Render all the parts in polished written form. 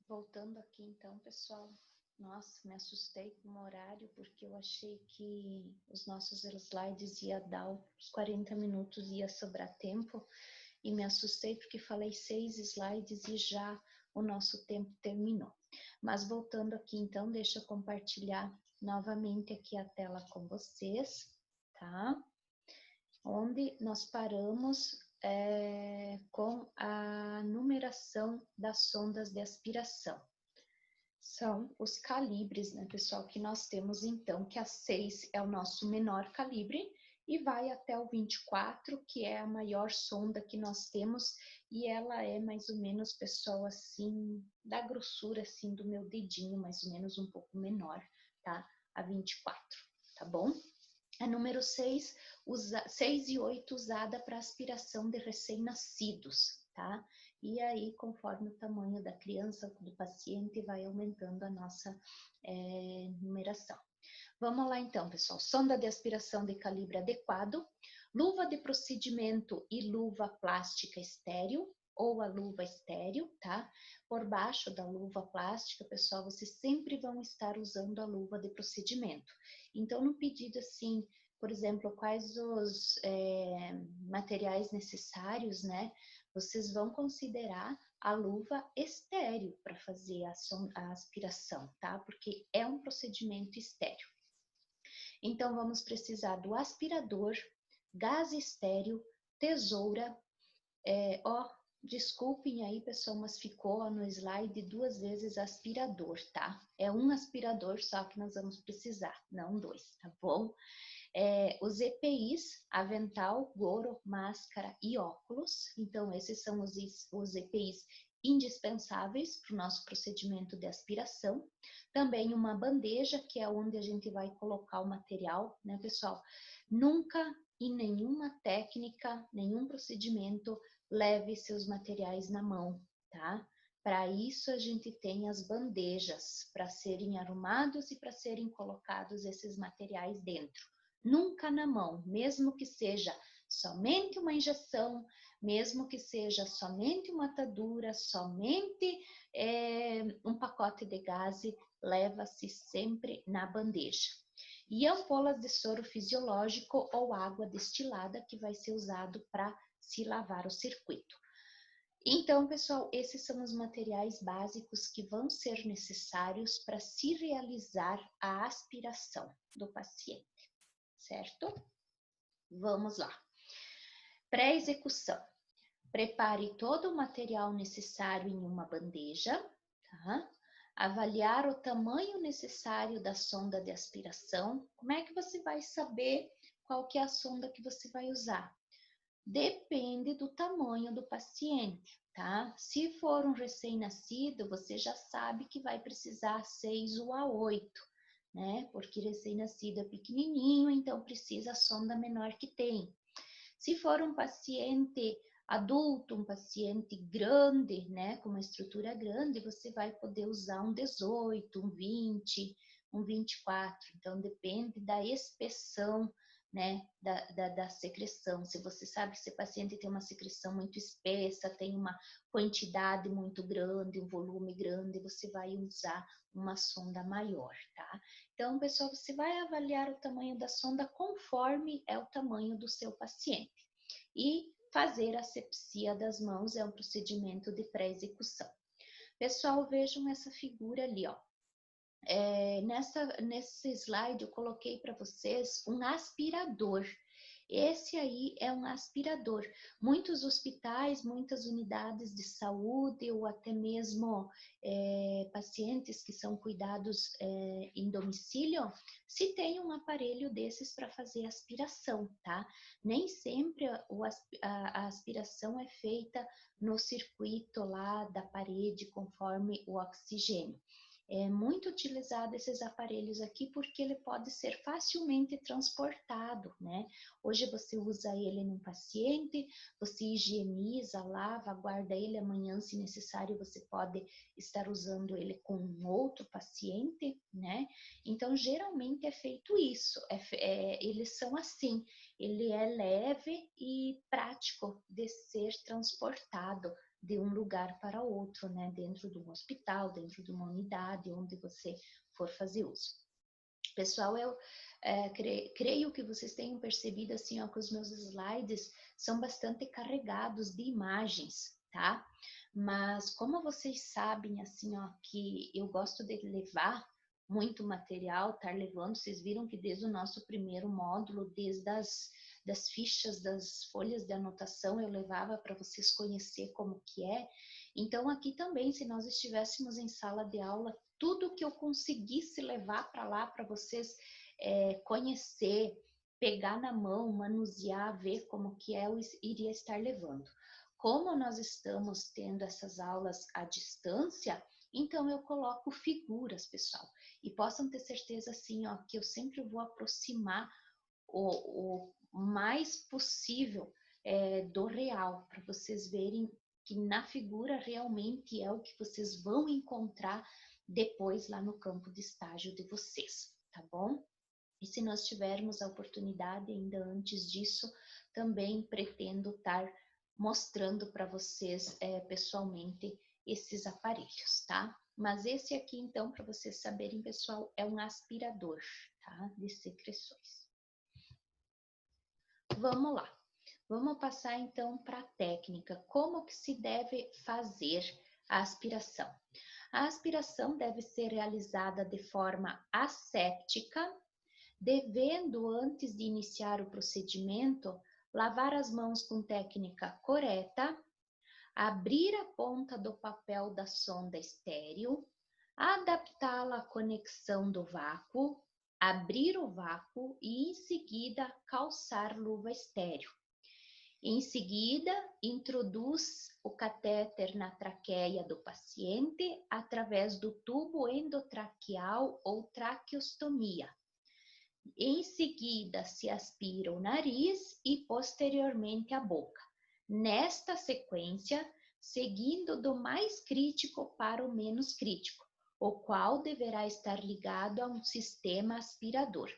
Voltando aqui então, pessoal. Nossa, me assustei com o horário, porque eu achei que os nossos slides ia dar os 40 minutos, ia sobrar tempo. E me assustei porque falei 6 slides e já o nosso tempo terminou. Mas voltando aqui então, deixa eu compartilhar novamente aqui a tela com vocês, tá? Onde nós paramos com a numeração das sondas de aspiração. São os calibres, né, pessoal, que nós temos então, que a 6 é o nosso menor calibre e vai até o 24, que é a maior sonda que nós temos, e ela é mais ou menos, pessoal, assim, da grossura, assim, do meu dedinho, mais ou menos um pouco menor, tá? A 24, tá bom? A número 6, 6 e 8 usada para aspiração de recém-nascidos, tá? E aí, conforme o tamanho da criança, do paciente, vai aumentando a nossa numeração. Vamos lá então, pessoal. Sonda de aspiração de calibre adequado, luva de procedimento e luva plástica estéreo, ou a luva estéreo, tá? Por baixo da luva plástica, pessoal, vocês sempre vão estar usando a luva de procedimento. Então, no pedido assim, por exemplo, quais os materiais necessários, né? Vocês vão considerar a luva estéreo para fazer a aspiração, tá? Porque é um procedimento estéreo. Então, vamos precisar do aspirador, gás estéreo, tesoura, desculpem aí, pessoal, mas ficou no slide 2 vezes aspirador, tá? É um aspirador só que nós vamos precisar, não 2, tá bom? Os EPIs, avental, goro, máscara e óculos. Então, esses são os EPIs indispensáveis para o nosso procedimento de aspiração. Também uma bandeja, que é onde a gente vai colocar o material, né, pessoal? Nunca, em nenhuma técnica, nenhum procedimento, leve seus materiais na mão, tá? Para isso, a gente tem as bandejas, para serem arrumados e para serem colocados esses materiais dentro. Nunca na mão, mesmo que seja somente uma injeção, mesmo que seja somente uma atadura, somente um pacote de gaze, leva-se sempre na bandeja. E ampolas de soro fisiológico ou água destilada, que vai ser usado para se lavar o circuito. Então, pessoal, esses são os materiais básicos que vão ser necessários para se realizar a aspiração do paciente, certo? Vamos lá. Pré-execução. Prepare todo o material necessário em uma bandeja, tá? Avaliar o tamanho necessário da sonda de aspiração. Como é que você vai saber qual que é a sonda que você vai usar? Depende do tamanho do paciente, tá? Se for um recém-nascido, você já sabe que vai precisar 6 ou a 8, né? Porque recém-nascido é pequenininho, então precisa a sonda menor que tem. Se for um paciente adulto, um paciente grande, né, com uma estrutura grande, você vai poder usar um 18, um 20, um 24. Então, depende da espessão, né, da secreção. Se você sabe que esse paciente tem uma secreção muito espessa, tem uma quantidade muito grande, um volume grande, você vai usar uma sonda maior, tá? Então, pessoal, você vai avaliar o tamanho da sonda conforme é o tamanho do seu paciente. E fazer a asepsia das mãos é um procedimento de pré-execução. Pessoal, vejam essa figura ali, ó. Nesse slide eu coloquei para vocês um aspirador. Esse aí é um aspirador. Muitos hospitais, muitas unidades de saúde ou até mesmo pacientes que são cuidados em domicílio, se tem um aparelho desses para fazer aspiração, tá? Nem sempre a aspiração é feita no circuito lá da parede conforme o oxigênio. É muito utilizado esses aparelhos aqui porque ele pode ser facilmente transportado, né? Hoje você usa ele num paciente, você higieniza, lava, guarda ele, amanhã, se necessário, você pode estar usando ele com um outro paciente, né? Então, geralmente é feito isso, eles são assim, ele é leve e prático de ser transportado, de um lugar para outro, né? Dentro de um hospital, dentro de uma unidade, onde você for fazer uso. Pessoal, eu creio que vocês tenham percebido assim, ó, que os meus slides são bastante carregados de imagens, tá? Mas como vocês sabem, assim, ó, que eu gosto de levar muito material, estar levando, vocês viram que desde o nosso primeiro módulo, desde das fichas, das folhas de anotação, eu levava para vocês conhecer como que é. Então, aqui também, se nós estivéssemos em sala de aula, tudo que eu conseguisse levar para lá para vocês conhecer, pegar na mão, manusear, ver como que é, eu iria estar levando. Como nós estamos tendo essas aulas à distância, então eu coloco figuras, pessoal. E possam ter certeza, assim, ó, que eu sempre vou aproximar o mais possível do real, para vocês verem que na figura realmente é o que vocês vão encontrar depois lá no campo de estágio de vocês, tá bom? E se nós tivermos a oportunidade ainda antes disso, também pretendo estar mostrando para vocês pessoalmente esses aparelhos, tá? Mas esse aqui, então, para vocês saberem, pessoal, é um aspirador, tá? De secreções. Vamos lá. Vamos passar, então, para a técnica. Como que se deve fazer a aspiração? A aspiração deve ser realizada de forma asséptica, devendo, antes de iniciar o procedimento, lavar as mãos com técnica correta, abrir a ponta do papel da sonda estéril, adaptá-la à conexão do vácuo, abrir o vácuo e, em seguida, calçar luva estéril. Em seguida, introduz o catéter na traqueia do paciente através do tubo endotraqueal ou traqueostomia. Em seguida, se aspira o nariz e posteriormente a boca. Nesta sequência, seguindo do mais crítico para o menos crítico, o qual deverá estar ligado a um sistema aspirador.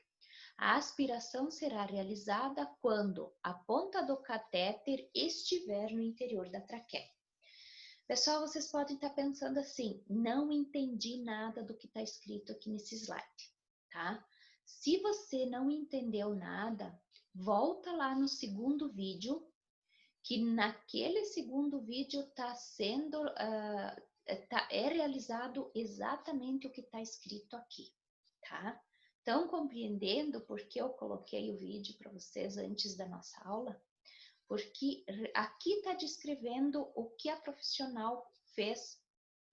A aspiração será realizada quando a ponta do catéter estiver no interior da traqueia. Pessoal, vocês podem estar pensando assim, não entendi nada do que está escrito aqui nesse slide, tá? Se você não entendeu nada, volta lá no segundo vídeo, que naquele segundo vídeo está sendo, é realizado exatamente o que está escrito aqui, tá? Estão compreendendo por que eu coloquei o vídeo para vocês antes da nossa aula? Porque aqui está descrevendo o que a profissional fez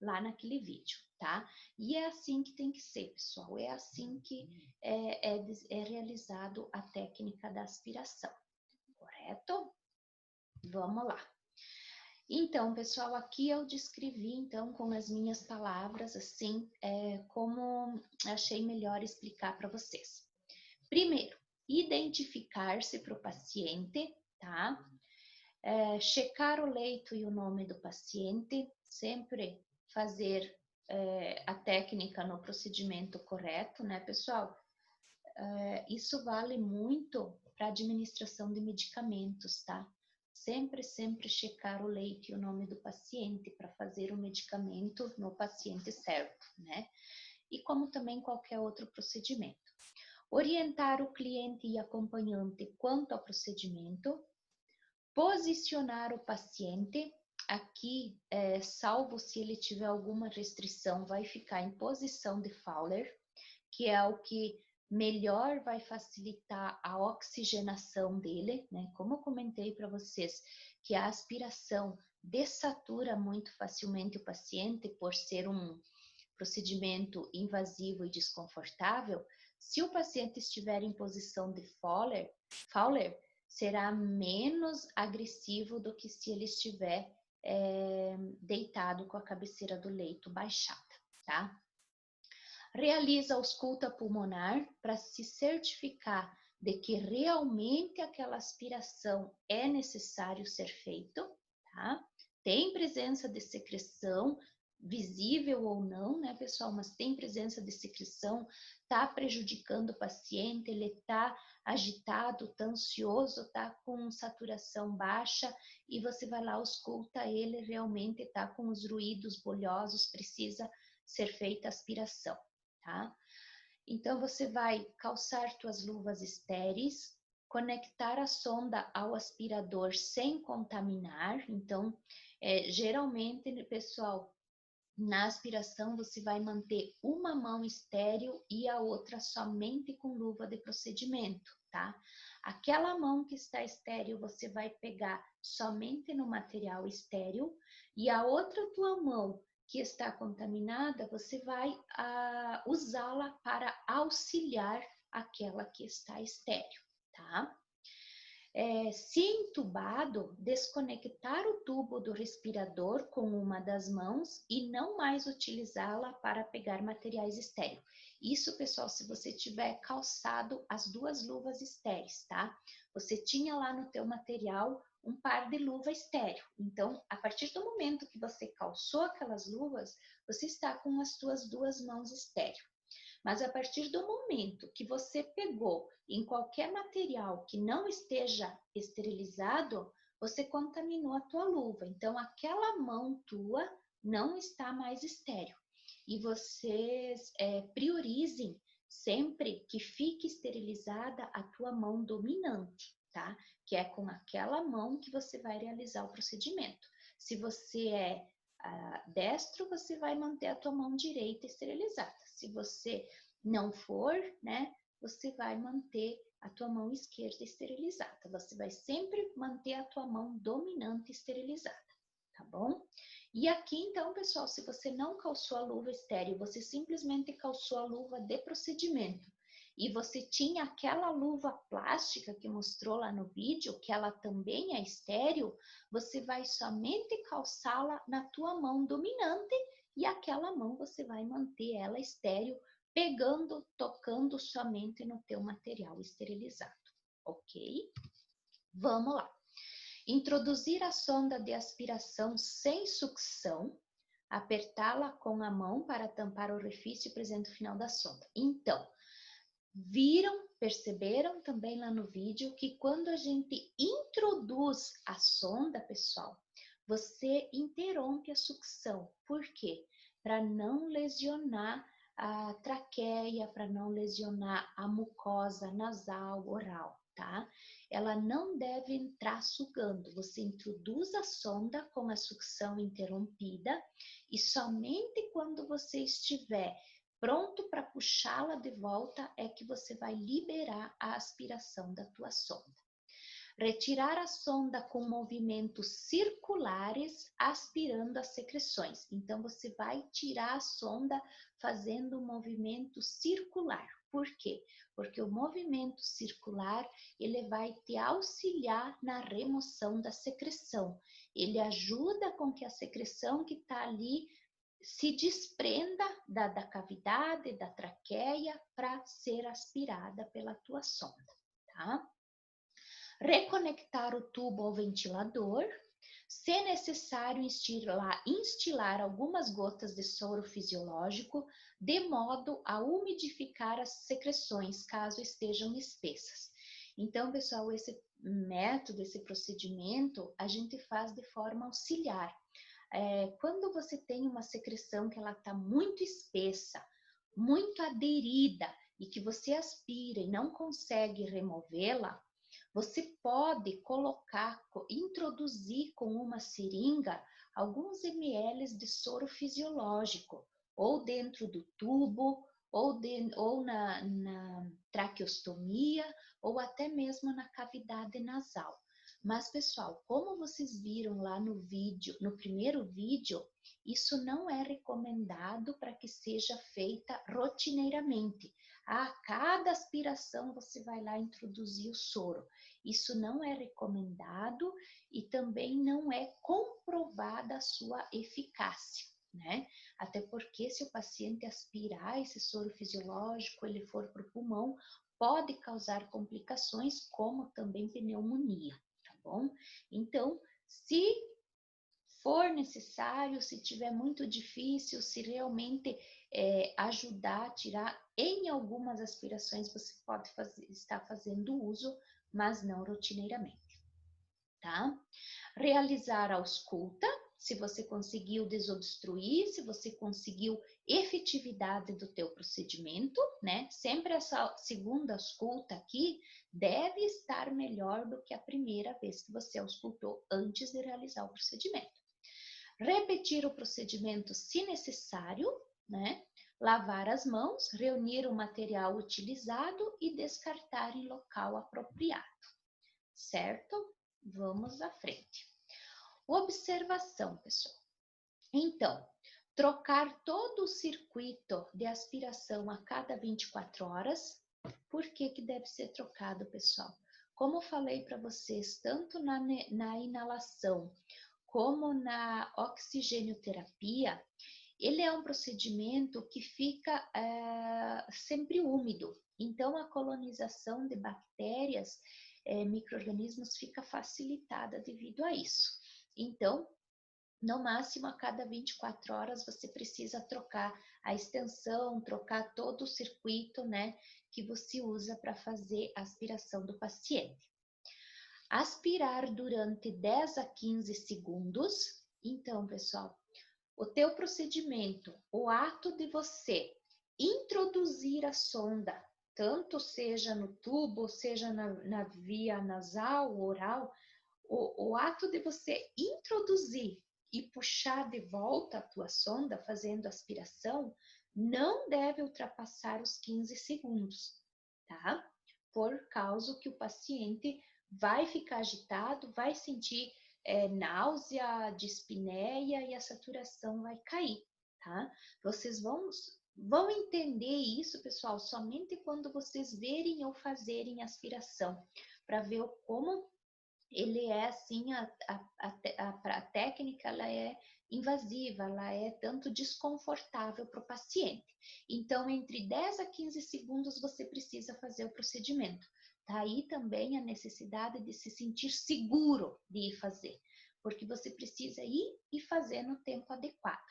lá naquele vídeo, tá? E é assim que tem que ser, pessoal. É assim que é realizado a técnica da aspiração, correto? Vamos lá. Então, pessoal, aqui eu descrevi, então, com as minhas palavras, assim, como achei melhor explicar para vocês. Primeiro, identificar-se para o paciente, tá? Checar o leito e o nome do paciente, sempre fazer a técnica no procedimento correto, né, pessoal? Isso vale muito para administração de medicamentos, tá? Sempre checar o leito e o nome do paciente para fazer o medicamento no paciente certo, né? E como também qualquer outro procedimento. Orientar o cliente e acompanhante quanto ao procedimento. Posicionar o paciente. Aqui, salvo se ele tiver alguma restrição, vai ficar em posição de Fowler, que é o que melhor vai facilitar a oxigenação dele, né? Como eu comentei para vocês, que a aspiração dessatura muito facilmente o paciente por ser um procedimento invasivo e desconfortável. Se o paciente estiver em posição de Fowler, será menos agressivo do que se ele estiver deitado com a cabeceira do leito baixada, tá? Realiza ausculta pulmonar para se certificar de que realmente aquela aspiração é necessário ser feito, tá? Tem presença de secreção, visível ou não, né, pessoal, mas tem presença de secreção, tá prejudicando o paciente, ele tá agitado, tá ansioso, tá com saturação baixa, e você vai lá, ausculta ele, realmente tá com os ruídos bolhosos, precisa ser feita aspiração, tá? Então, você vai calçar tuas luvas estéreis, conectar a sonda ao aspirador sem contaminar. Então, geralmente, pessoal, na aspiração você vai manter uma mão estéril e a outra somente com luva de procedimento, tá? Aquela mão que está estéril você vai pegar somente no material estéril e a outra tua mão que está contaminada você vai usá-la para auxiliar aquela que está estéril, tá? Se entubado, desconectar o tubo do respirador com uma das mãos e não mais utilizá-la para pegar materiais estéreis. Isso, pessoal, se você tiver calçado as duas luvas estéreis, tá? Você tinha lá no teu material um par de luva estéreo. Então, a partir do momento que você calçou aquelas luvas, você está com as suas duas mãos estéreo. Mas a partir do momento que você pegou em qualquer material que não esteja esterilizado, você contaminou a tua luva. Então, aquela mão tua não está mais estéril. E vocês priorizem sempre que fique esterilizada a tua mão dominante, tá? Que é com aquela mão que você vai realizar o procedimento. Se você é destro, você vai manter a tua mão direita esterilizada. Se você não for, né, você vai manter a tua mão esquerda esterilizada. Você vai sempre manter a tua mão dominante esterilizada, tá bom? E aqui, então, pessoal, se você não calçou a luva estéril, você simplesmente calçou a luva de procedimento, e você tinha aquela luva plástica que mostrou lá no vídeo, que ela também é estéril, você vai somente calçá-la na tua mão dominante e aquela mão você vai manter ela estéril, pegando, tocando somente no teu material esterilizado, ok? Vamos lá. Introduzir a sonda de aspiração sem sucção, apertá-la com a mão para tampar o orifício presente no final da sonda. Então, viram, perceberam também lá no vídeo que quando a gente introduz a sonda, pessoal, você interrompe a sucção. Por quê? Para não lesionar a traqueia, para não lesionar a mucosa nasal, oral, tá? Ela não deve entrar sugando. Você introduz a sonda com a sucção interrompida e somente quando você estiver pronto para puxá-la de volta é que você vai liberar a aspiração da tua sonda. Retirar a sonda com movimentos circulares, aspirando as secreções. Então, você vai tirar a sonda fazendo um movimento circular. Por quê? Porque o movimento circular, ele vai te auxiliar na remoção da secreção. Ele ajuda com que a secreção que está ali se desprenda da cavidade, da traqueia, para ser aspirada pela tua sonda, tá? Reconectar o tubo ao ventilador, se necessário instilar algumas gotas de soro fisiológico, de modo a umidificar as secreções, caso estejam espessas. Então, pessoal, esse método, esse procedimento, a gente faz de forma auxiliar. Quando você tem uma secreção que ela está muito espessa, muito aderida, e que você aspira e não consegue removê-la, você pode introduzir com uma seringa alguns ml de soro fisiológico, ou dentro do tubo, ou na traqueostomia, ou até mesmo na cavidade nasal. Mas, pessoal, como vocês viram lá no vídeo, no primeiro vídeo, isso não é recomendado para que seja feita rotineiramente. A cada aspiração você vai lá introduzir o soro. Isso não é recomendado e também não é comprovada a sua eficácia, né? Até porque se o paciente aspirar esse soro fisiológico, ele for para o pulmão, pode causar complicações como também pneumonia, tá bom? Então, se for necessário, se tiver muito difícil, se realmente ajudar a tirar, em algumas aspirações você pode estar fazendo uso, mas não rotineiramente, tá? Realizar a ausculta, se você conseguiu desobstruir, se você conseguiu efetividade do teu procedimento, né? Sempre essa segunda ausculta aqui deve estar melhor do que a primeira vez que você auscultou antes de realizar o procedimento. Repetir o procedimento se necessário, né? Lavar as mãos, reunir o material utilizado e descartar em local apropriado, certo? Vamos à frente. Observação, pessoal. Então, trocar todo o circuito de aspiração a cada 24 horas. Por que que deve ser trocado, pessoal? Como eu falei para vocês, tanto na inalação como na oxigenoterapia, ele é um procedimento que fica sempre úmido. Então, a colonização de bactérias, micro-organismos fica facilitada devido a isso. Então, no máximo a cada 24 horas você precisa trocar a extensão, trocar todo o circuito, né, que você usa para fazer a aspiração do paciente. Aspirar durante 10 a 15 segundos. Então, pessoal, o teu procedimento, o ato de você introduzir a sonda, tanto seja no tubo, seja na via nasal ou oral, o ato de você introduzir e puxar de volta a tua sonda, fazendo aspiração, não deve ultrapassar os 15 segundos, tá? Por causa que o paciente vai ficar agitado, vai sentir náusea, dispneia e a saturação vai cair, tá? Vocês vão entender isso, pessoal, somente quando vocês verem ou fazerem aspiração, para ver como ele é assim, a técnica ela é invasiva, ela é tanto desconfortável para o paciente. Então, entre 10 a 15 segundos você precisa fazer o procedimento. Daí também a necessidade de se sentir seguro de ir fazer, porque você precisa ir e fazer no tempo adequado.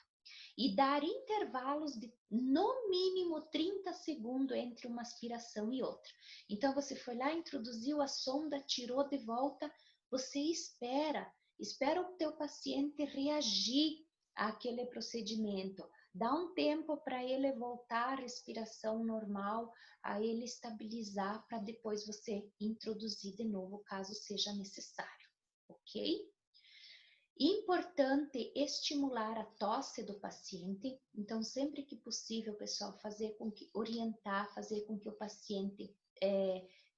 E dar intervalos de no mínimo 30 segundos entre uma aspiração e outra. Então, você foi lá, introduziu a sonda, tirou de volta, você espera o teu paciente reagir àquele procedimento. Dá um tempo para ele voltar à respiração normal, a ele estabilizar, para depois você introduzir de novo, caso seja necessário, ok? Importante estimular a tosse do paciente. Então, sempre que possível, pessoal, orientar, fazer com que o paciente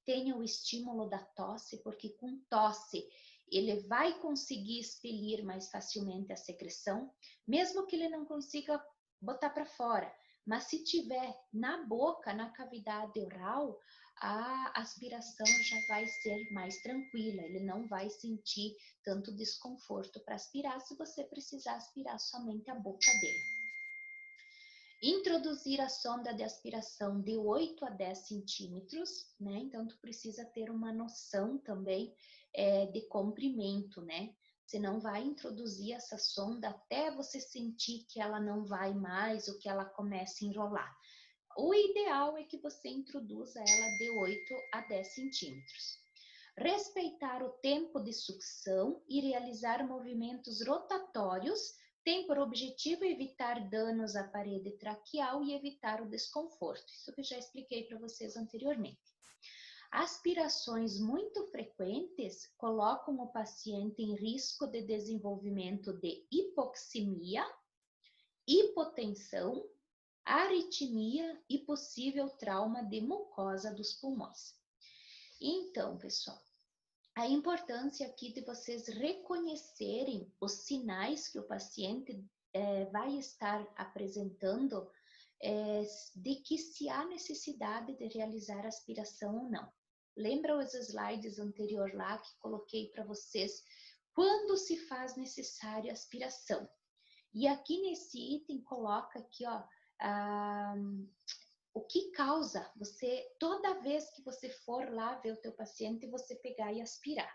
tenha o estímulo da tosse, porque com tosse ele vai conseguir expelir mais facilmente a secreção, mesmo que ele não consiga botar para fora. Mas se tiver na boca, na cavidade oral, a aspiração já vai ser mais tranquila, ele não vai sentir tanto desconforto para aspirar se você precisar aspirar somente a boca dele. Introduzir a sonda de aspiração de 8 a 10 centímetros, né? Então, tu precisa ter uma noção também de comprimento, né? Você não vai introduzir essa sonda até você sentir que ela não vai mais ou que ela começa a enrolar. O ideal é que você introduza ela de 8 a 10 centímetros. Respeitar o tempo de sucção e realizar movimentos rotatórios tem por objetivo evitar danos à parede traqueal e evitar o desconforto. Isso que eu já expliquei para vocês anteriormente. Aspirações muito frequentes colocam o paciente em risco de desenvolvimento de hipoxemia, hipotensão, aritmia e possível trauma de mucosa dos pulmões. Então, pessoal, a importância aqui de vocês reconhecerem os sinais que o paciente vai estar apresentando de que se há necessidade de realizar aspiração ou não. Lembra os slides anterior lá que coloquei para vocês quando se faz necessária aspiração? E aqui nesse item coloca aqui, ó, o que causa você, toda vez que você for lá ver o teu paciente, você pegar e aspirar.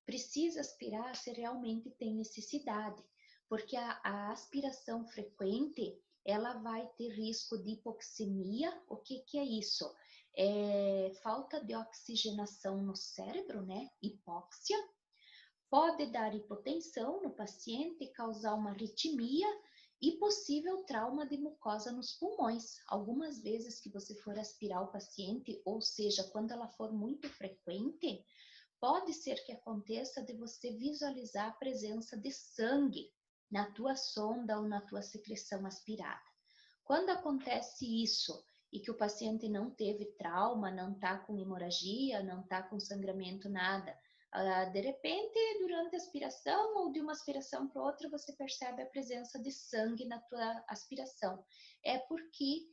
Precisa aspirar se realmente tem necessidade, porque a aspiração frequente, ela vai ter risco de hipoxemia. O que é isso? É falta de oxigenação no cérebro, né? Hipóxia. Pode dar hipotensão no paciente, causar uma arritmia e possível trauma de mucosa nos pulmões. Algumas vezes que você for aspirar o paciente, ou seja, quando ela for muito frequente, pode ser que aconteça de você visualizar a presença de sangue na tua sonda ou na tua secreção aspirada. Quando acontece isso e que o paciente não teve trauma, não está com hemorragia, não está com sangramento, nada, de repente, durante a aspiração ou de uma aspiração para outra, você percebe a presença de sangue na tua aspiração. É porque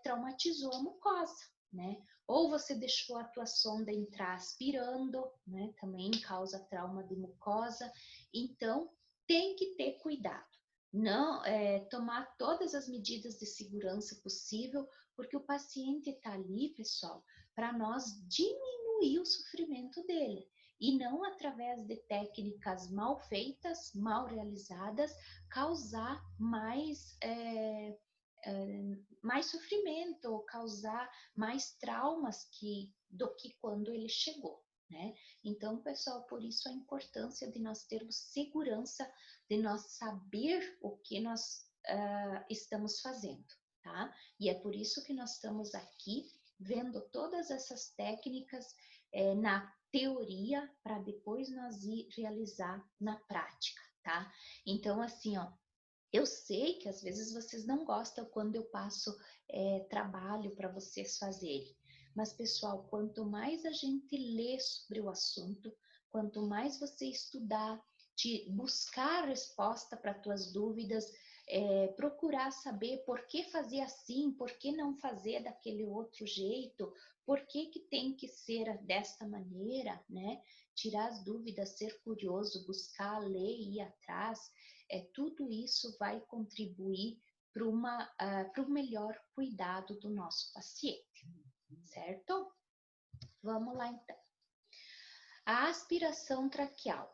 traumatizou a mucosa, né? Ou você deixou a tua sonda entrar aspirando, né? Também causa trauma de mucosa. Então, tem que ter cuidado. Não, tomar todas as medidas de segurança possível, porque o paciente está ali, pessoal, para nós diminuir o sofrimento dele. E não através de técnicas mal feitas, mal realizadas, causar mais sofrimento, ou causar mais traumas do que quando ele chegou, né? Então, pessoal, por isso a importância de nós termos segurança, de nós saber o que nós estamos fazendo, tá? E é por isso que nós estamos aqui vendo todas essas técnicas na teoria, para depois nós ir realizar na prática, tá? Então, assim, ó, eu sei que às vezes vocês não gostam quando eu passo trabalho para vocês fazerem, mas pessoal, quanto mais a gente lê sobre o assunto, quanto mais você estudar, buscar resposta para tuas dúvidas, procurar saber por que fazer assim, por que não fazer daquele outro jeito, por que tem que ser desta maneira, né? Tirar as dúvidas, ser curioso, buscar, ler, ir atrás. Tudo isso vai contribuir para o melhor cuidado do nosso paciente, certo? Vamos lá então. A aspiração traqueal.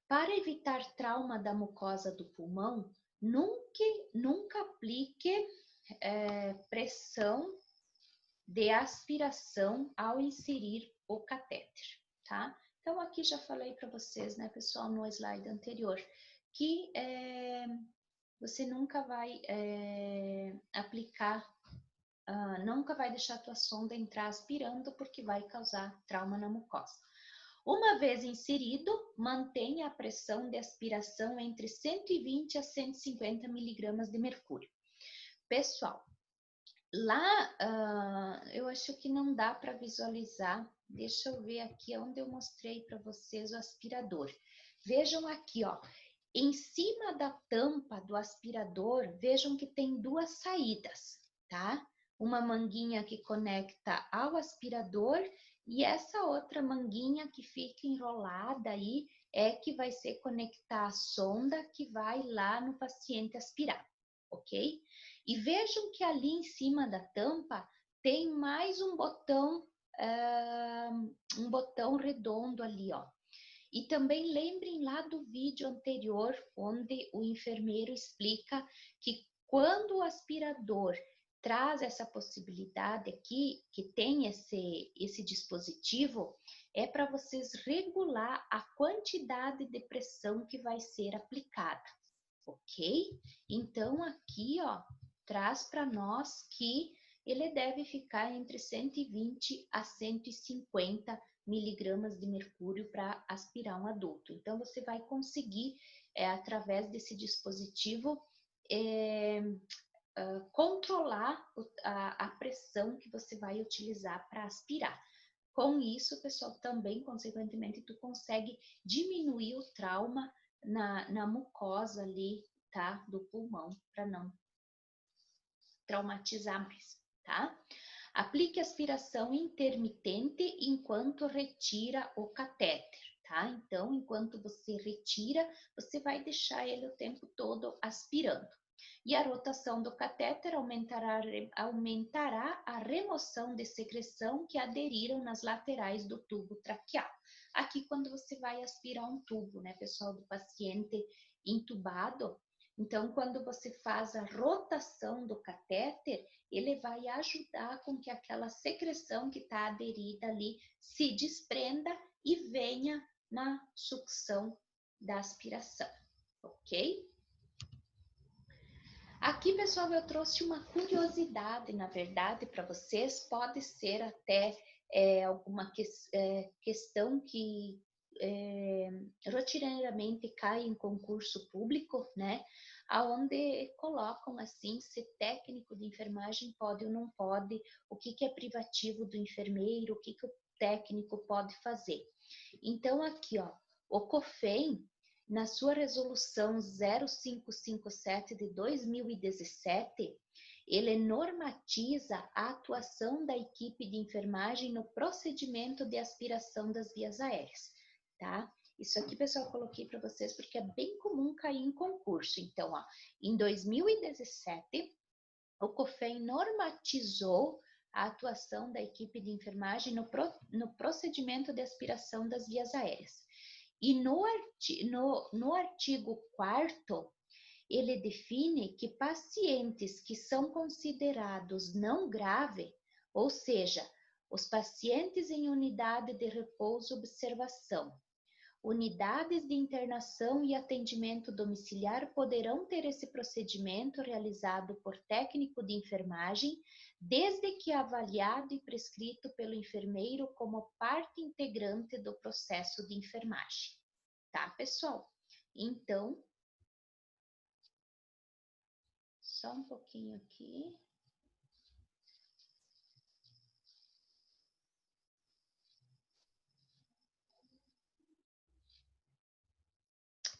Para evitar trauma da mucosa do pulmão, nunca aplique pressão de aspiração ao inserir o catéter, tá? Então aqui já falei para vocês, né, pessoal, no slide anterior, que você nunca vai aplicar, nunca vai deixar a tua sonda entrar aspirando, porque vai causar trauma na mucosa. Uma vez inserido, mantenha a pressão de aspiração entre 120 a 150 miligramas de mercúrio. Pessoal, lá eu acho que não dá para visualizar. Deixa eu ver aqui onde eu mostrei para vocês o aspirador. Vejam aqui, ó. Em cima da tampa do aspirador, vejam que tem duas saídas, tá? Uma manguinha que conecta ao aspirador e essa outra manguinha que fica enrolada aí que vai ser conectar a sonda que vai lá no paciente aspirar, ok? E vejam que ali em cima da tampa tem mais um botão redondo ali, ó. E também lembrem lá do vídeo anterior, onde o enfermeiro explica que quando o aspirador traz essa possibilidade aqui, que tem esse dispositivo, é para vocês regular a quantidade de pressão que vai ser aplicada, ok? Então aqui, ó, traz para nós que ele deve ficar entre 120 a 150 miligramas de mercúrio para aspirar um adulto. Então, você vai conseguir, através desse dispositivo, controlar a pressão que você vai utilizar para aspirar. Com isso, pessoal, também, consequentemente, tu consegue diminuir o trauma na mucosa ali, tá? Do pulmão, para não traumatizar mais, tá? Aplique aspiração intermitente enquanto retira o catéter, tá? Então, enquanto você retira, você vai deixar ele o tempo todo aspirando. E a rotação do catéter aumentará a remoção de secreção que aderiram nas laterais do tubo traqueal. Aqui, quando você vai aspirar um tubo, né, pessoal, do paciente entubado, então quando você faz a rotação do catéter, ele vai ajudar com que aquela secreção que está aderida ali se desprenda e venha na sucção da aspiração, ok? Aqui, pessoal, eu trouxe uma curiosidade, na verdade, para vocês. Pode ser até alguma questão que rotineiramente cai em concurso público, né? Aonde colocam assim se técnico de enfermagem pode ou não pode, o que é privativo do enfermeiro, o que o técnico pode fazer. Então, aqui, ó, o COFEM, na sua resolução 0557 de 2017, ele normatiza a atuação da equipe de enfermagem no procedimento de aspiração das vias aéreas, tá? Isso aqui, pessoal, eu coloquei para vocês porque é bem comum cair em concurso. Então, ó, em 2017, o COFEM normatizou a atuação da equipe de enfermagem no procedimento de aspiração das vias aéreas. E no artigo 4º, ele define que pacientes que são considerados não grave, ou seja, os pacientes em unidade de repouso e observação, unidades de internação e atendimento domiciliar poderão ter esse procedimento realizado por técnico de enfermagem, desde que avaliado e prescrito pelo enfermeiro como parte integrante do processo de enfermagem. Tá, pessoal? Então, só um pouquinho aqui.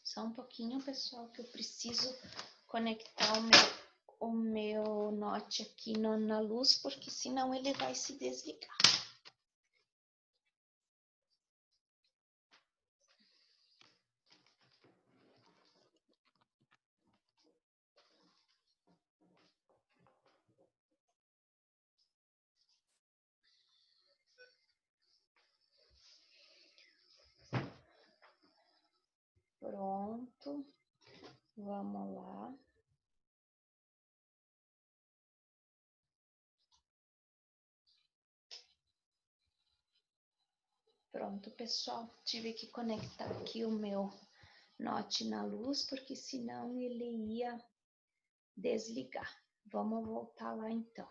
Só um pouquinho, pessoal, que eu preciso conectar o meu Note aqui na luz, porque senão ele vai se desligar. Pronto, vamos lá. Pronto, pessoal, tive que conectar aqui o meu Note na luz, porque senão ele ia desligar. Vamos voltar lá então,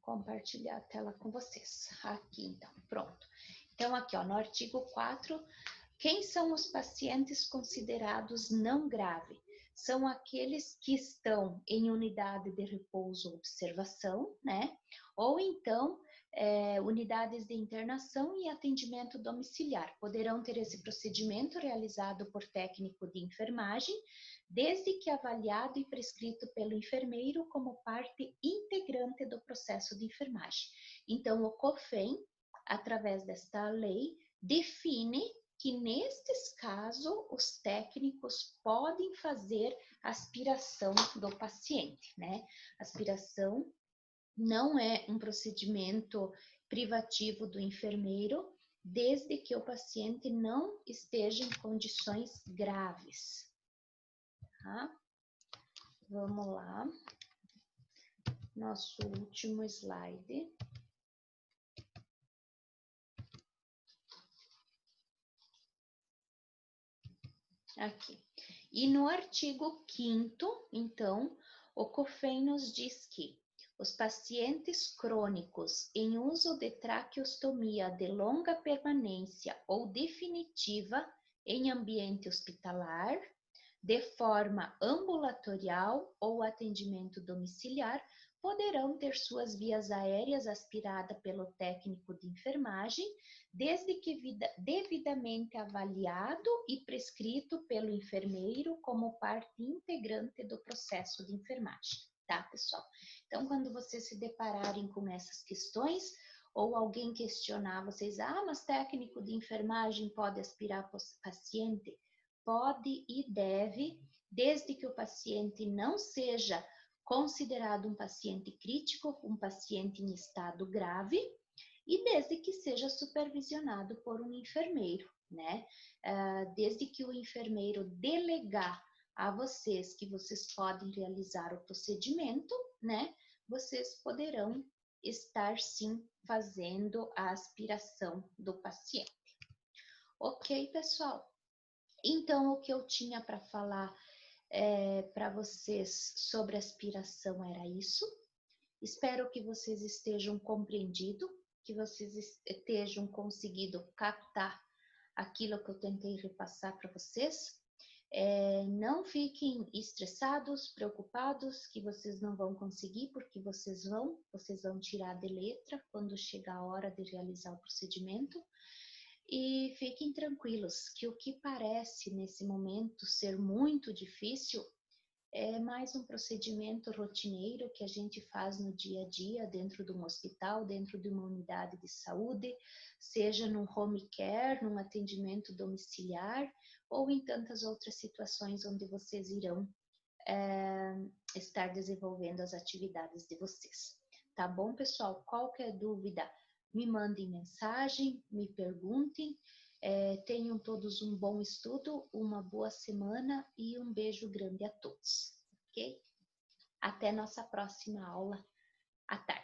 compartilhar a tela com vocês. Aqui então, pronto. Então aqui, ó, no artigo 4, quem são os pacientes considerados não grave? São aqueles que estão em unidade de repouso ou observação, né? Ou então, unidades de internação e atendimento domiciliar. Poderão ter esse procedimento realizado por técnico de enfermagem, desde que avaliado e prescrito pelo enfermeiro como parte integrante do processo de enfermagem. Então, o COFEM, através desta lei, define que nestes casos os técnicos podem fazer aspiração do paciente, né? Aspiração não é um procedimento privativo do enfermeiro, desde que o paciente não esteja em condições graves. Tá? Vamos lá. Nosso último slide. Aqui. E no artigo 5º, então, o COFEM nos diz que os pacientes crônicos em uso de traqueostomia de longa permanência ou definitiva em ambiente hospitalar, de forma ambulatorial ou atendimento domiciliar, poderão ter suas vias aéreas aspiradas pelo técnico de enfermagem, desde que devidamente avaliado e prescrito pelo enfermeiro como parte integrante do processo de enfermagem, tá, pessoal? Então, quando vocês se depararem com essas questões, ou alguém questionar vocês, mas técnico de enfermagem pode aspirar paciente? Pode e deve, desde que o paciente não seja considerado um paciente crítico, um paciente em estado grave, e desde que seja supervisionado por um enfermeiro, né? Desde que o enfermeiro delegar a vocês que vocês podem realizar o procedimento, né? Vocês poderão estar sim fazendo a aspiração do paciente. Ok, pessoal? Então, o que eu tinha para falar para vocês sobre aspiração era isso. Espero que vocês estejam compreendido, que vocês estejam conseguindo captar aquilo que eu tentei repassar para vocês. Não fiquem estressados, preocupados, que vocês não vão conseguir, porque vocês vão tirar de letra quando chegar a hora de realizar o procedimento. E fiquem tranquilos, que o que parece nesse momento ser muito difícil é mais um procedimento rotineiro que a gente faz no dia a dia dentro de um hospital, dentro de uma unidade de saúde, seja num home care, num atendimento domiciliar ou em tantas outras situações onde vocês irão estar desenvolvendo as atividades de vocês. Tá bom, pessoal? Qualquer dúvida, me mandem mensagem, me perguntem. Tenham todos um bom estudo, uma boa semana e um beijo grande a todos, ok? Até nossa próxima aula à tarde.